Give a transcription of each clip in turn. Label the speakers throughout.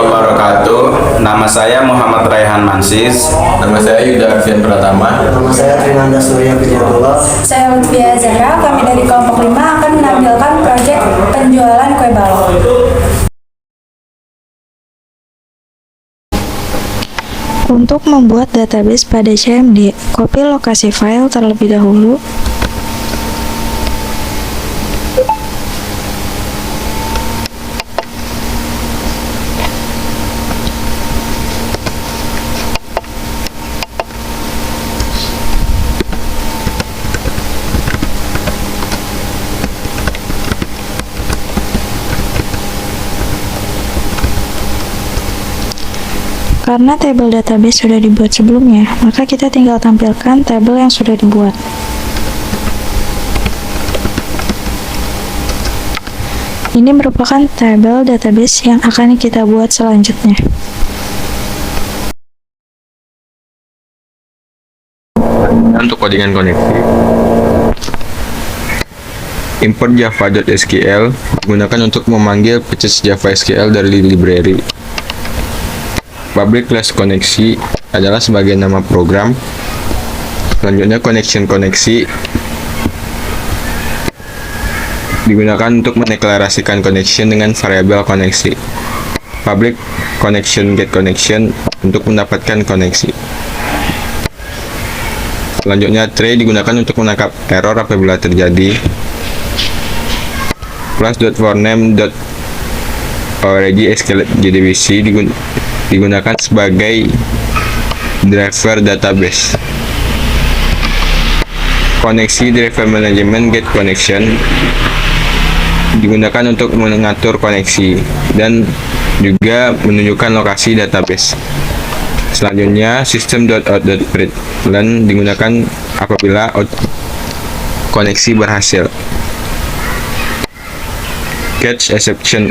Speaker 1: wabarakatuh. Nama saya Muhammad Raihan Mansis.
Speaker 2: Nama saya Yuda Arfian Pratama.
Speaker 3: Nama saya Trinanda Surya Pujiatullah.
Speaker 4: Saya Lutfia Zahra, kami dari kelompok 5 akan menampilkan proyek penjualan kue balok.
Speaker 5: Untuk membuat database pada CMD, copy lokasi file terlebih dahulu. Karena tabel database sudah dibuat sebelumnya, maka kita tinggal tampilkan tabel yang sudah dibuat. Ini merupakan tabel database yang akan kita buat selanjutnya.
Speaker 2: Untuk codingan koneksi, import java.sql digunakan untuk memanggil package Java SQL dari library. Public class koneksi adalah sebagai nama program. Selanjutnya connection koneksi digunakan untuk mendeklarasikan connection dengan variabel koneksi. Public connection get connection untuk mendapatkan koneksi. Selanjutnya tray digunakan untuk menangkap error apabila terjadi. Plus.forName.org SQL JDBC digunakan sebagai driver database. Koneksi driver management get connection digunakan untuk mengatur koneksi dan juga menunjukkan lokasi database. Selanjutnya system.out.println digunakan apabila koneksi berhasil. Catch exception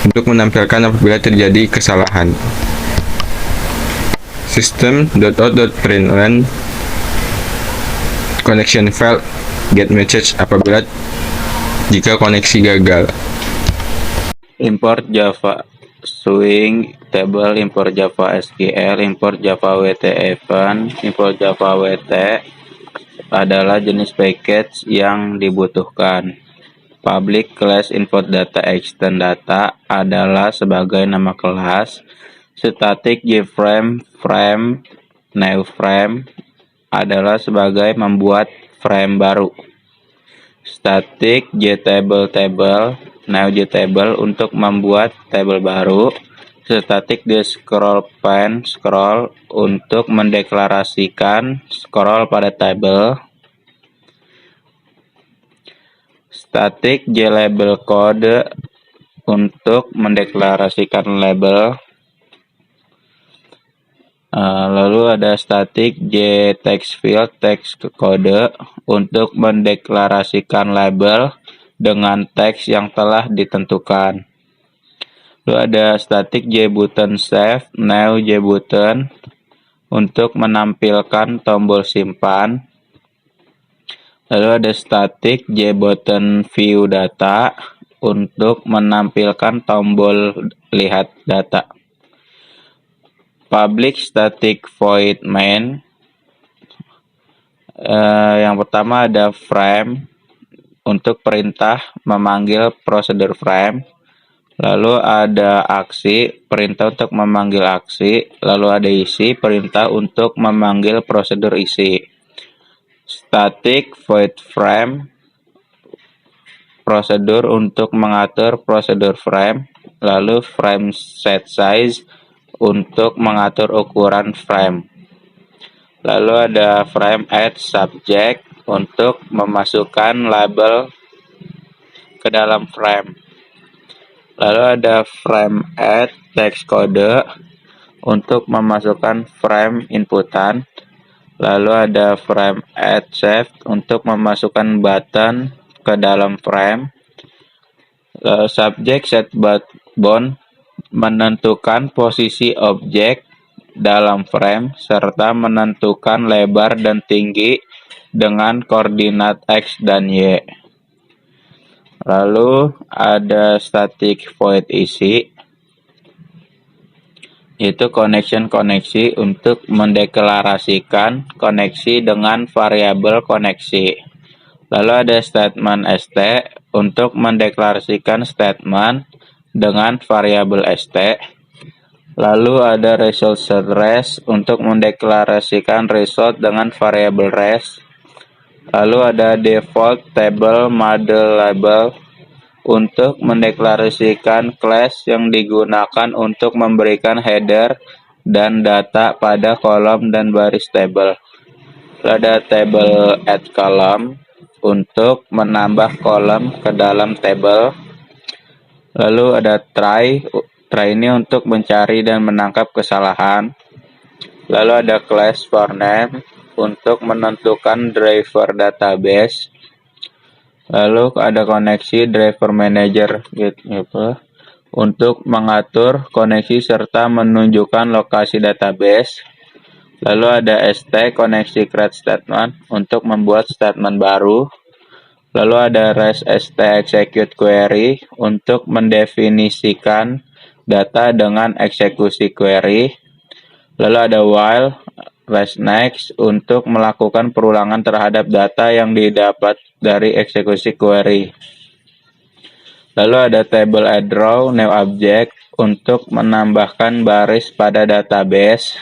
Speaker 2: untuk menampilkan apabila terjadi kesalahan. System.out.println connection failed get message apabila jika koneksi gagal.
Speaker 1: Import Java Swing Table, import Java SQL, import Java WT Event, import Java WT adalah jenis package yang dibutuhkan. Public class import data extend data adalah sebagai nama kelas. Static JFrame frame new frame adalah sebagai membuat frame baru. Static JTable table new JTable untuk membuat table baru. Static scroll pane scroll untuk mendeklarasikan scroll pada table. Static JLabel code untuk mendeklarasikan label. Lalu ada static JTextField text code untuk mendeklarasikan label dengan teks yang telah ditentukan. Lalu ada static JButton save new JButton untuk menampilkan tombol simpan. Lalu ada static JButton view data untuk menampilkan tombol lihat data. Public static void main. Yang pertama ada frame untuk perintah memanggil prosedur frame. Lalu ada aksi, perintah untuk memanggil aksi. Lalu ada isi, perintah untuk memanggil prosedur isi. Static void frame, prosedur untuk mengatur prosedur frame. Lalu frame set size untuk mengatur ukuran frame. Lalu ada frame add subject untuk memasukkan label ke dalam frame. Lalu ada frame add text code untuk memasukkan frame inputan. Lalu ada frame add shape untuk memasukkan button ke dalam frame. Lalu subject set bound menentukan posisi objek dalam frame serta menentukan lebar dan tinggi dengan koordinat X dan Y. Lalu ada static void isi, yaitu koneksi untuk mendeklarasikan koneksi dengan variabel koneksi. Lalu ada statement st untuk mendeklarasikan statement dengan variabel st. Lalu ada result res untuk mendeklarasikan result dengan variabel res. Lalu ada default table model label untuk mendeklarasikan class yang digunakan untuk memberikan header dan data pada kolom dan baris tabel. Lalu ada table add column untuk menambah kolom ke dalam tabel. Lalu ada try ini untuk mencari dan menangkap kesalahan. Lalu ada class for name untuk menentukan driver database. Lalu ada koneksi driver manager gitu untuk mengatur koneksi serta menunjukkan lokasi database. Lalu ada st koneksi create statement untuk membuat statement baru. Lalu ada res st execute query untuk mendefinisikan data dengan eksekusi query. Lalu ada while res next untuk melakukan perulangan terhadap data yang didapat dari eksekusi query. Lalu ada table add row new object untuk menambahkan baris pada database.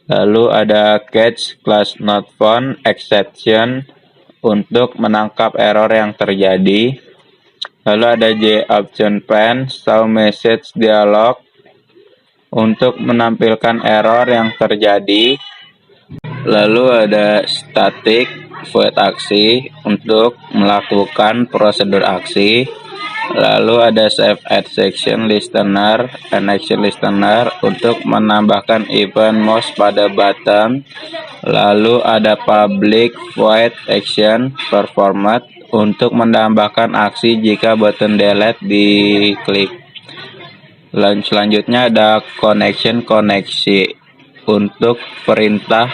Speaker 1: Lalu ada catch class not found exception untuk menangkap error yang terjadi. Lalu ada option pane show message dialog untuk menampilkan error yang terjadi. Lalu ada static void aksi untuk melakukan prosedur aksi. Lalu ada save add section listener and action listener untuk menambahkan event mouse pada button. Lalu ada public void action performed untuk menambahkan aksi jika button delete diklik. Selanjutnya ada koneksi untuk perintah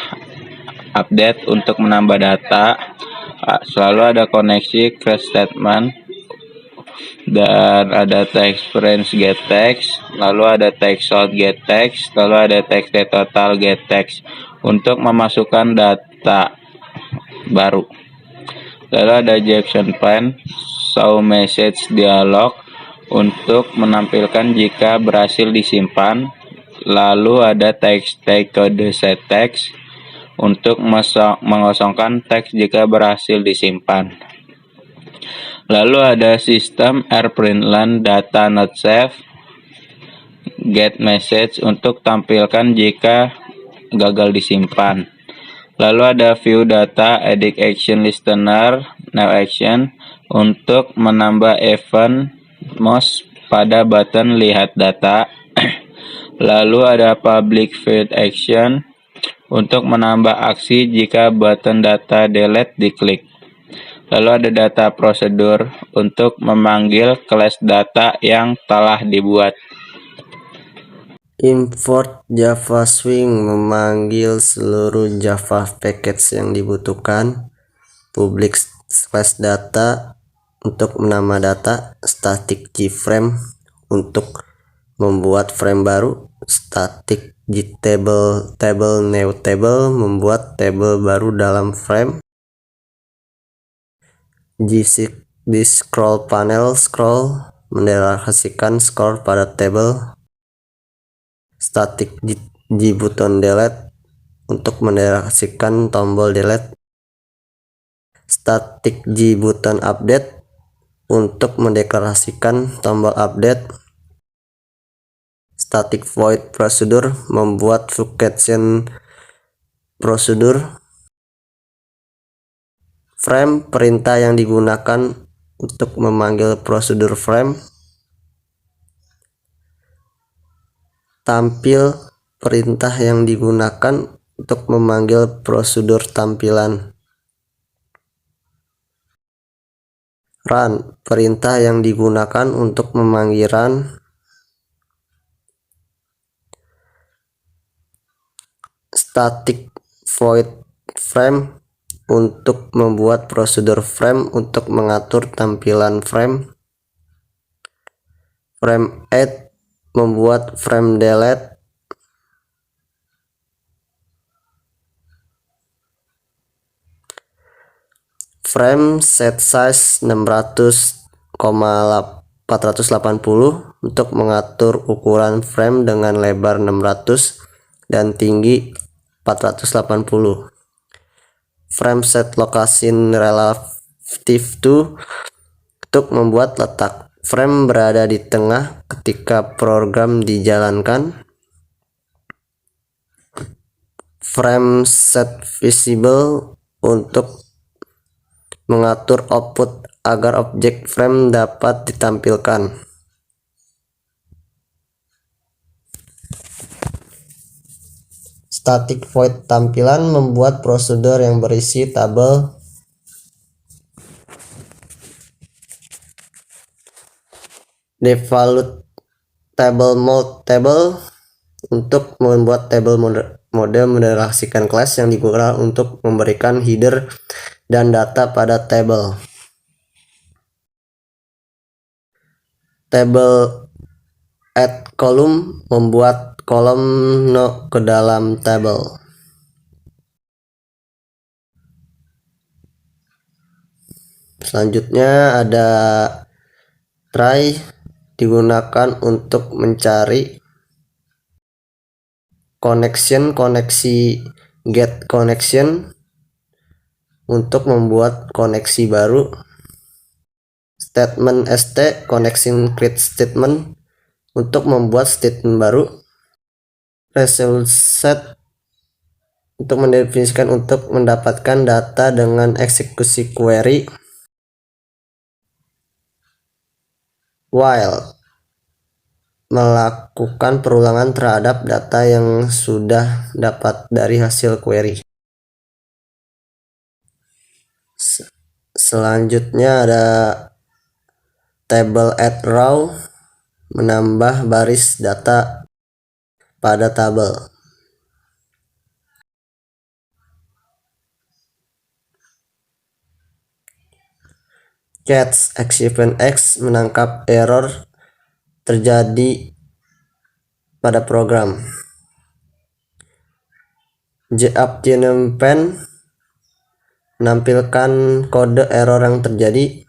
Speaker 1: update untuk menambah data. Selalu ada koneksi create statement dan ada text range get text, lalu ada text out get text, lalu ada text total get text untuk memasukkan data baru. Lalu ada option pane show message dialog untuk menampilkan jika berhasil disimpan. Lalu ada text tag kode set text untuk mengosongkan teks jika berhasil disimpan. Lalu ada sistem rprintln data not saved get message untuk tampilkan jika gagal disimpan. Lalu ada view data edit action listener now action untuk menambah event mouse pada button lihat data. Lalu ada public void action untuk menambah aksi jika button data delete diklik. Lalu ada data prosedur untuk memanggil kelas data yang telah dibuat.
Speaker 3: Import Java Swing memanggil seluruh Java package yang dibutuhkan. Public slash data untuk menambah data. Static JFrame untuk membuat frame baru. Static JTable new table membuat table baru dalam frame. Di scroll panel scroll mendeklarasikan scroll pada table. Static button delete untuk mendeklarasikan tombol delete. Static button update untuk mendeklarasikan tombol update. Static void procedure membuat function prosedur. Frame perintah yang digunakan untuk memanggil prosedur frame. Tampil perintah yang digunakan untuk memanggil prosedur tampilan. Run perintah yang digunakan untuk memanggil run. Static void frame untuk membuat prosedur frame untuk mengatur tampilan frame. Frame add membuat frame delete. Frame set size 600,480 untuk mengatur ukuran frame dengan lebar 600 dan tinggi 480. Frame set location relative to untuk membuat letak frame berada di tengah ketika program dijalankan. Frame set visible untuk mengatur output agar objek frame dapat ditampilkan. Static void tampilan membuat prosedur yang berisi tabel default table mode table untuk membuat table mode mendeklarasikan kelas yang digunakan untuk memberikan header dan data pada table. Table add column membuat kolom no ke dalam table. Selanjutnya ada try digunakan untuk mencari koneksi get connection untuk membuat koneksi baru. Statement st connection create statement untuk membuat statement baru. Result set untuk mendefinisikan untuk mendapatkan data dengan eksekusi query. While melakukan perulangan terhadap data yang sudah dapat dari hasil query. Selanjutnya ada table add row menambah baris data pada tabel. Catch exception X menangkap error terjadi pada program. JUpDynamicPen menampilkan kode error yang terjadi.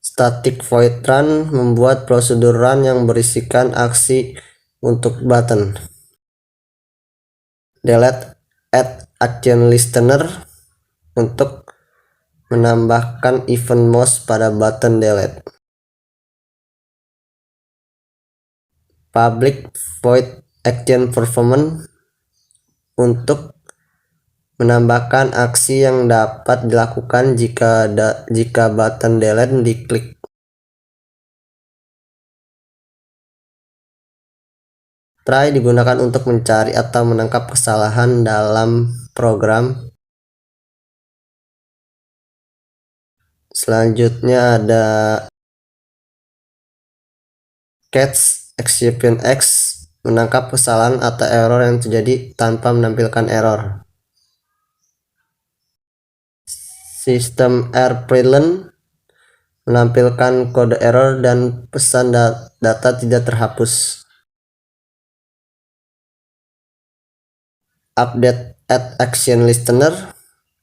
Speaker 3: Static void run membuat prosedur run yang berisikan aksi untuk button. Delete add action listener untuk menambahkan event mouse pada button delete. Public void action performance untuk menambahkan aksi yang dapat dilakukan jika button delete diklik. Try digunakan untuk mencari atau menangkap kesalahan dalam program. Selanjutnya ada catch exception X menangkap kesalahan atau error yang terjadi tanpa menampilkan error. System error prevalent menampilkan kode error dan pesan data tidak terhapus. Update add action listener.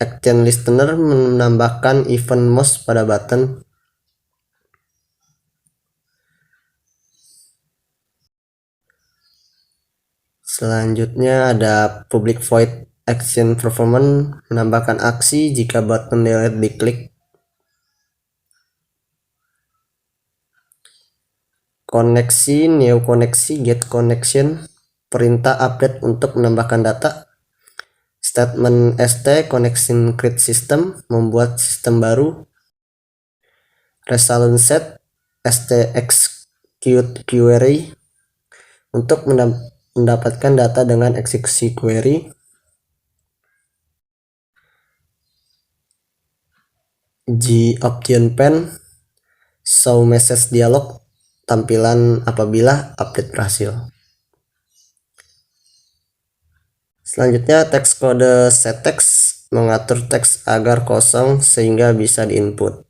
Speaker 3: Action listener menambahkan event mouse pada button. Selanjutnya ada public void action performance menambahkan aksi jika button delete diklik. Koneksi new koneksi get connection perintah update untuk menambahkan data. Statement st connection create system membuat sistem baru. Result set st execute query untuk mendapatkan data dengan eksekusi query. JUpDynamicPen show message dialog tampilan apabila update berhasil. Selanjutnya, teks kode setText mengatur teks agar kosong sehingga bisa diinput.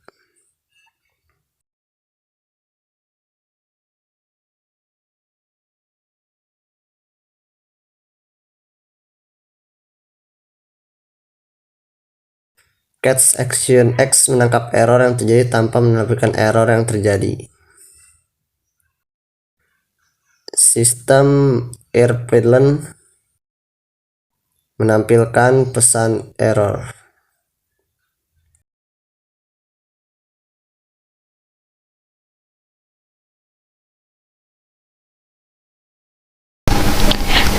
Speaker 3: Catch action X menangkap error yang terjadi tanpa menampilkan error yang terjadi. Sistem airPrint menampilkan pesan error.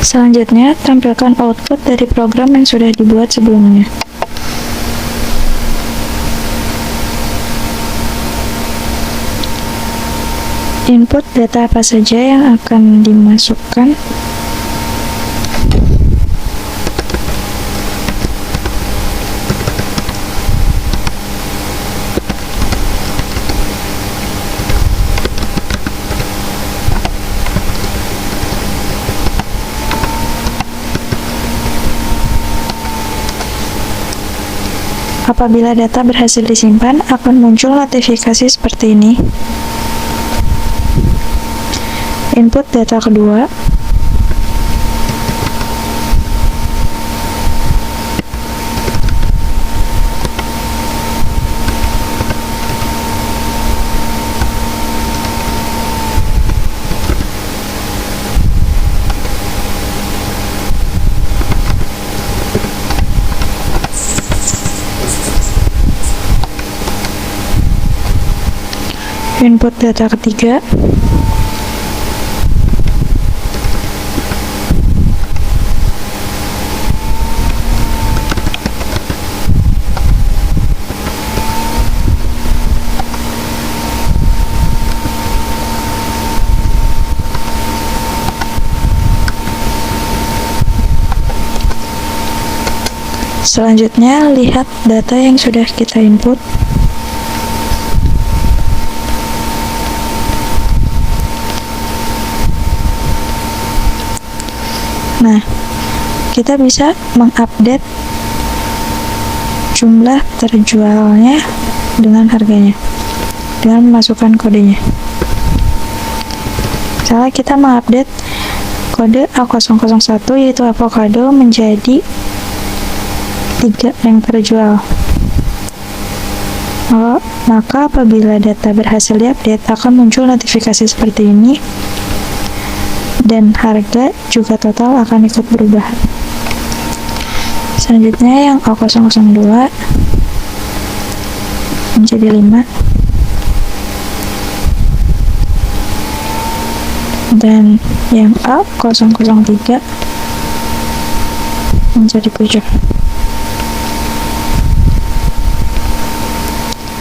Speaker 5: Selanjutnya, tampilkan output dari program yang sudah dibuat sebelumnya. Input data apa saja yang akan dimasukkan. Apabila data berhasil disimpan, akan muncul notifikasi seperti ini. Input data kedua. Input data ketiga. Selanjutnya, lihat data yang sudah kita input. Nah, kita bisa mengupdate jumlah terjualnya dengan harganya, dengan memasukkan kodenya. Misalnya kita mengupdate kode A001 yaitu avocado menjadi 3 yang terjual. Maka apabila data berhasil diupdate, akan muncul notifikasi seperti ini, dan harga juga total akan ikut berubah. Selanjutnya yang A002 menjadi 5, dan yang A003 menjadi 7.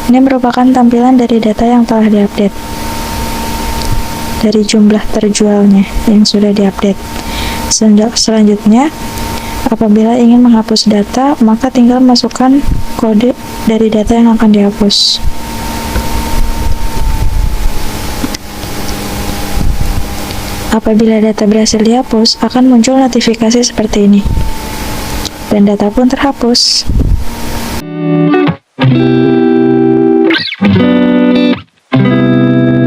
Speaker 5: Ini merupakan tampilan dari data yang telah diupdate, dari jumlah terjualnya yang sudah diupdate. Selanjutnya, apabila ingin menghapus data, maka tinggal masukkan kode dari data yang akan dihapus. Apabila data berhasil dihapus, akan muncul notifikasi seperti ini, dan data pun terhapus.